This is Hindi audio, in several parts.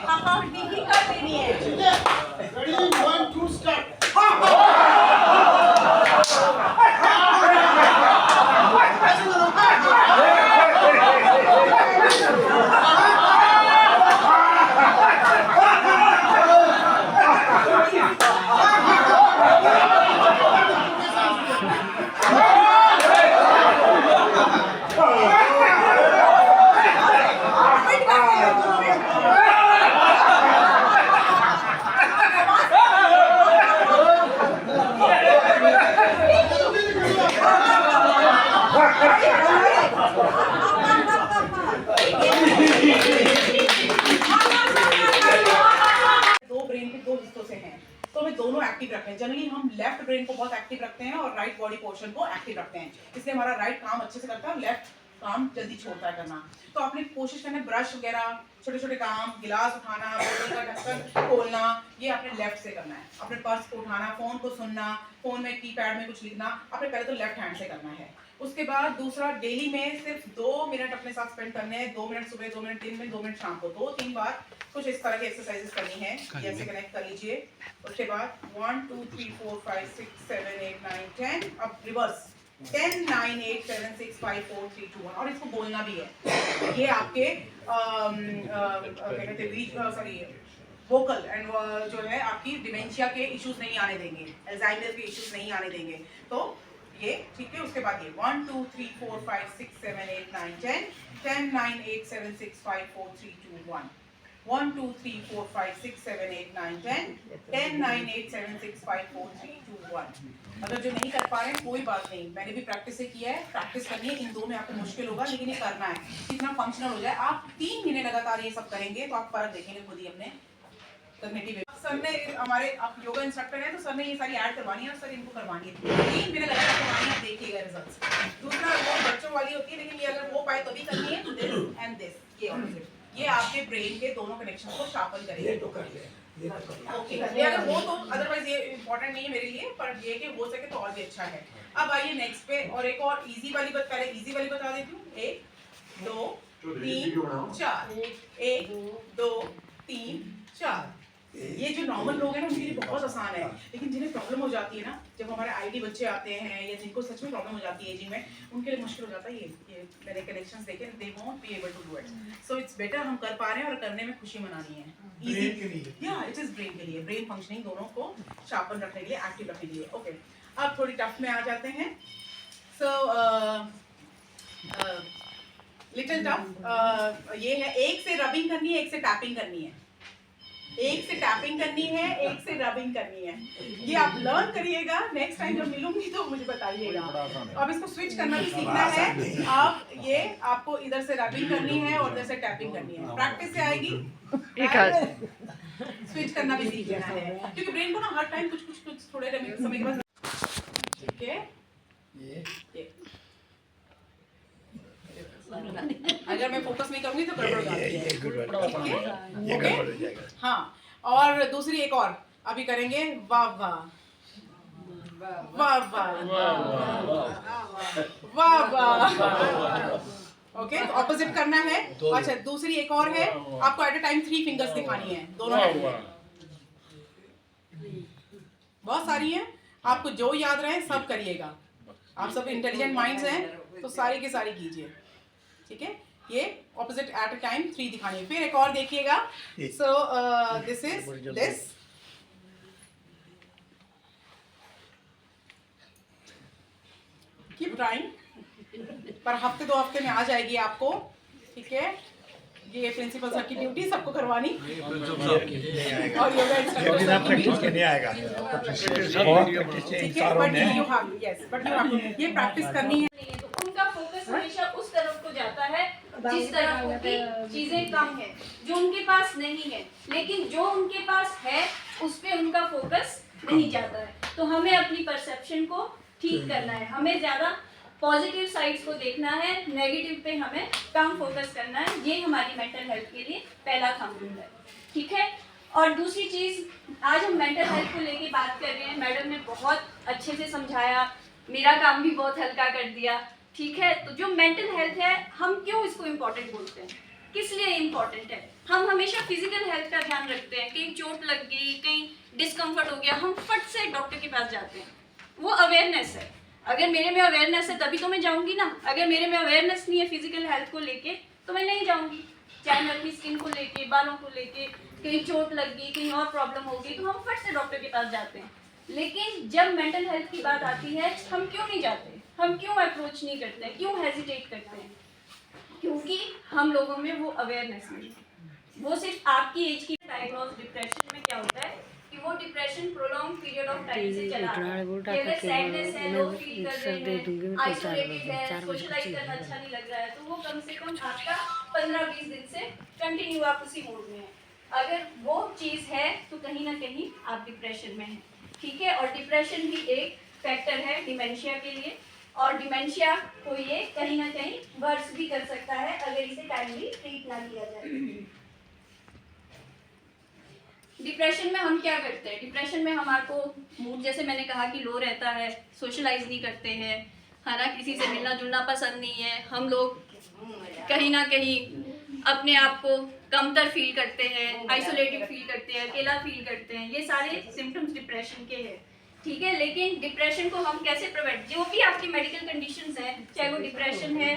ही कर देनी है। Ready, 1, 2, start. जनरली हम लेफ्ट ब्रेन को बहुत एक्टिव रखते हैं और राइट बॉडी पोर्शन को एक्टिव रखते हैं, इसलिए हमारा राइट काम अच्छे से करता है और लेफ्ट काम जल्दी छोड़ता है करना। तो आपने कोशिश करना है ब्रश वगैरह छोटे छोटे काम, गिलास उठाना, बोतल का ढक्कन खोलना, ये आपने लेफ्ट से करना है। अपने पर्स को उठाना, फोन को सुनना, फोन में कीपैड में कुछ लिखना, आपने पहले तो लेफ्ट हैंड से करना है। उसके बाद दूसरा, डेली में सिर्फ 2 मिनट अपने साथ स्पेंड करने हैं। 2 मिनट सुबह, 2 मिनट दिन में, 2 मिनट शाम को, 2-3 बार कुछ इस तरह की एक्सरसाइजेस करनी है। ऐसे कनेक्ट कर लीजिए। उसके बाद 1 2 3 4 5 6 7 8 9 10, अब रिवर्स 10 9 8 7 6 5 4 3 2 1, और इसको बोलना भी है। ये आपके क्या कहते हैं, वोकल एंड जो है आपकी डिमेंशिया के इश्यूज नहीं आने देंगे, अल्जाइमर के इश्यूज नहीं आने देंगे। तो ये ठीक है। उसके बाद ये 1 2 3 4 5 6 7 8 9 10 10 9 8 7 6 5 4 3 2 1 1 2 3 4 5 6 7 8 9 10 10 9 8 7 6 5 4 3 2 1। अगर जो नहीं कर पा रहे हैं कोई बात नहीं, मैंने भी प्रैक्टिस से किया है, प्रैक्टिस करनी है। इन 2 में आपको मुश्किल होगा लेकिन ये करना है, कितना फंक्शनल हो जाए। आप 3 महीने लगातार ये सब करेंगे तो आप फर्क देखेंगे खुद ही अपने कॉग्निटिव। सर ने हमारे, आप योगा इंस्ट्रक्टर हैं तो सर ने ये सारी ऐड करवानी है और सर इनको करवानी है। 3 महीने लगातार करवानी है, आप देखिएगा रिजल्ट्स। दूसरा वो बच्चों वाली होती है, लेकिन ये अगर हो पाए तभी करनी है। दिस एंड दिस, ये ऑपोजिट, ये आपके ब्रेन के दोनों कनेक्शन को शार्पन करेंगे। ये तो कर ले, ओके, ये अगर हो तो, अदरवाइज ये इंपॉर्टेंट नहीं है मेरे लिए, पर ये कि हो सके तो और भी अच्छा है। अब आइए नेक्स्ट पे, और एक और इजी वाली बात, पहले इजी वाली बता देती हूँ। 1 2 3 4, 1 2 3 4। ये जो नॉर्मल लोग हैं ना उनके लिए बहुत आसान है, लेकिन जिन्हें प्रॉब्लम हो जाती है ना, जब हमारे आईडी बच्चे आते हैं या जिनको सच में प्रॉब्लम हो जाती है एजिंग में, उनके लिए मुश्किल हो जाता है। ये मेरे कनेक्शंस देखें, they won't be able to do it. So it's better हम कर पा रहे हैं और करने में खुशी मनानी है। इजी के लिए, या इट इज ब्रेन के लिए, ब्रेन फंक्शनिंग दोनों को शार्पन रखने के लिए, एक्टिव रखने के लिए। ओके, अब थोड़ी टफ में आ जाते हैं। So little tough. ये है, एक से रबिंग करनी है, एक से टैपिंग करनी है। एक से टैपिंग करनी है, एक से रबिंग करनी है। ये आप लर्न करिएगा, नेक्स्ट टाइम जब मिलूंगी तो मुझे बताइएगा। अब इसको स्विच करना भी सीखना है। आप ये, आपको इधर से रबिंग करनी है और इधर से टैपिंग करनी है। प्रैक्टिस से आएगी, स्विच करना भी सीख लेना है, क्योंकि ब्रेन को ना हर टाइम कुछ थोड़े समय के बाद, ठीक है। ये अगर मैं फोकस नहीं करूंगी तो गड़बड़ हो जाती है, ठीक है, ओके। हाँ, और दूसरी एक और अभी करेंगे, वाह वाह वाह वाह वाह वाह। ओके, तो ऑपोजिट करना है। अच्छा, दूसरी एक और है, आपको एट अ टाइम 3 फिंगर्स दिखानी है दोनों हैंड में। बहुत सारी है, आपको जो याद रहे सब करिएगा। आप सब इंटेलिजेंट माइंड्स हैं तो सारी की सारी कीजिए, ठीक है। ये ऑपोजिट एट अ टाइम 3 दिखानी है। फिर एक और देखिएगा। So this is this, keep trying, पर हफ्ते 2 हफ्ते में आ जाएगी आपको, ठीक है। ये प्रिंसिपल सर की ड्यूटी सबको करवानी, और योगा इंस्ट्रक्टर की भी आएगा, ठीक है। But you have, yes, but you have, ये प्रैक्टिस करनी है। उनका फोकस हमेशा उस तरफ को जाता है जिस तरफ उनकी चीजें कम है, जो उनके पास नहीं है, लेकिन जो उनके पास है उस पे उनका फोकस नहीं जाता है। तो हमें अपनी परसेप्शन को ठीक करना है, हमें ज्यादा पॉजिटिव साइड्स को देखना है, नेगेटिव पे हमें कम फोकस करना है। ये हमारी मेंटल हेल्थ के लिए पहला थंब है, ठीक है। और दूसरी चीज, आज हम मेंटल हेल्थ को लेके बात कर रहे हैं, मैडम ने बहुत अच्छे से समझाया, मेरा काम भी बहुत हल्का कर दिया, ठीक है। तो जो मेंटल हेल्थ है, हम क्यों इसको इम्पोर्टेंट बोलते हैं, किस लिए इम्पोर्टेंट है? हम हमेशा फिजिकल हेल्थ का ध्यान रखते हैं, कहीं चोट लग गई, कहीं डिस्कम्फर्ट हो गया, हम फट से डॉक्टर के पास जाते हैं। वो अवेयरनेस है। अगर मेरे में अवेयरनेस है तभी तो मैं जाऊंगी ना। अगर मेरे में अवेयरनेस नहीं है फिजिकल हेल्थ को लेके तो मैं नहीं जाऊंगी। चाहे मैं अपनी स्किन को लेके, बालों को लेके, कहीं चोट लग गई, कहीं और प्रॉब्लम हो गई, तो हम फट से डॉक्टर के पास जाते हैं। लेकिन जब मेंटल हेल्थ की बात आती है, हम क्यों नहीं जाते? हम क्यों अप्रोच नहीं करते? क्यों हेजिटेट करते हैं? क्योंकि हम लोगों में वो अवेयरनेस नहीं है। वो सिर्फ आपकी एज की डायग्नोज डिप्रेशन में क्या होता है कि वो depression prolong period of time से चला आ रहा है। अगर सैडनेस है, लो फील कर रहे हैं, आइसोलेटेड है, सोशलाइज करना अच्छा नहीं लग रहा है, तो वो कम से कम आपका 15-20 दिन से कंटिन्यू आप उसी मोड में है। अगर वो चीज़ है तो कहीं ना कहीं आप डिप्रेशन में हैं, ठीक है। और डिप्रेशन भी एक फैक्टर है डिमेंशिया के लिए, और डिमेंशिया को ये कहीं ना कहीं वर्स भी कर सकता है अगर इसे टाइमली ट्रीट ना किया जाए। डिप्रेशन में हम क्या करते हैं? डिप्रेशन में हमारे को मूड, जैसे मैंने कहा कि लो रहता है, सोशलाइज नहीं करते हैं, है ना, किसी से मिलना जुलना पसंद नहीं है, हम लोग कहीं ना कहीं अपने आप को कमतर फील करते हैं, आइसोलेटेड फील करते हैं, अकेला फील करते हैं। ये सारे सिम्टम्स डिप्रेशन के हैं, ठीक है। लेकिन डिप्रेशन को हम कैसे प्रिवेंट, जो भी आपकी मेडिकल कंडीशंस हैं, चाहे वो डिप्रेशन है,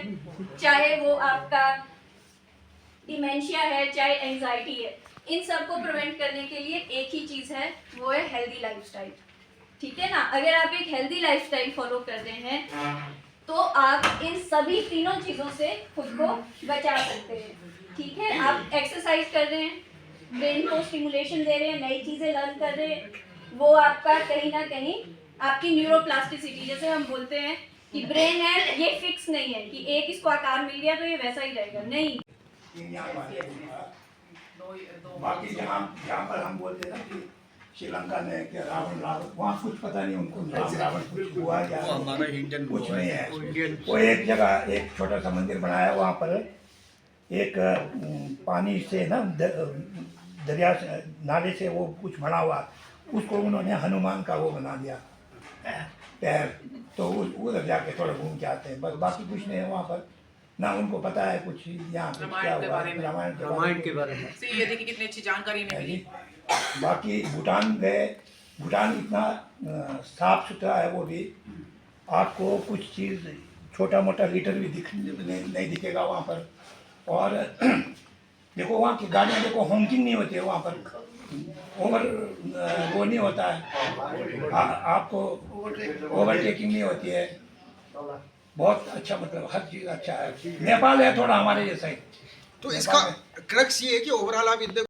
चाहे वो आपका डिमेंशिया है, चाहे एंजाइटी है, इन सब को प्रिवेंट करने के लिए एक ही चीज़ है, वो है हेल्दी लाइफस्टाइल, ठीक है ना। अगर आप एक हेल्दी लाइफस्टाइल फॉलो कर रहे हैं तो आप इन सभी तीनों चीज़ों से खुद को बचा सकते हैं, ठीक है। आप एक्सरसाइज कर रहे हैं, ब्रेन को स्टिमुलेशन दे रहे हैं, नई चीज़ें लर्न कर रहे हैं, वो आपका कहीं ना कहीं आपकी न्यूरोप्लास्टिसिटी, जैसे हम बोलते हैं कि ब्रेन है ये फिक्स नहीं है कि एक इसको आकार मिल गया तो ये वैसा ही रहेगा, नहीं। बाकी जहाँ जहाँ पर हम बोलते हैं ना कि श्रीलंका में कि रावण वहाँ कुछ पता नहीं उनको, रावण कुछ हुआ या हमारा इंडियन कुछ नहीं है। वो एक जगह एक छोटा सा मंदिर बनाया, वहाँ पर एक पानी से ना दरिया से, नाले से वो कुछ बना हुआ, उसको उन्होंने हनुमान का वो बना दिया पैर, तो उधर जाके थोड़ा घूम के आते हैं, बस बाकी कुछ नहीं है वहाँ पर ना। उनको पता है कुछ यहाँ पे क्या हुआ रामायण के बारे में। ये देखिए कितनी अच्छी जानकारी हमें मिली। बाकी भूटान गए, भूटान इतना साफ सुथरा है, वो भी आपको कुछ चीज़ छोटा मोटा लीटर भी नहीं दिखेगा वहाँ पर। और देखो वहाँ की गाड़ियाँ देखो, हॉन्किंग नहीं होती है वहाँ पर, ओवर वो नहीं होता है, आपको ओवरटेकिंग नहीं होती है। बहुत अच्छा, मतलब हर चीज़ अच्छा है। नेपाल है थोड़ा हमारे जैसा ही। तो इसका क्रक्स ये है कि ओवरऑल आप इतने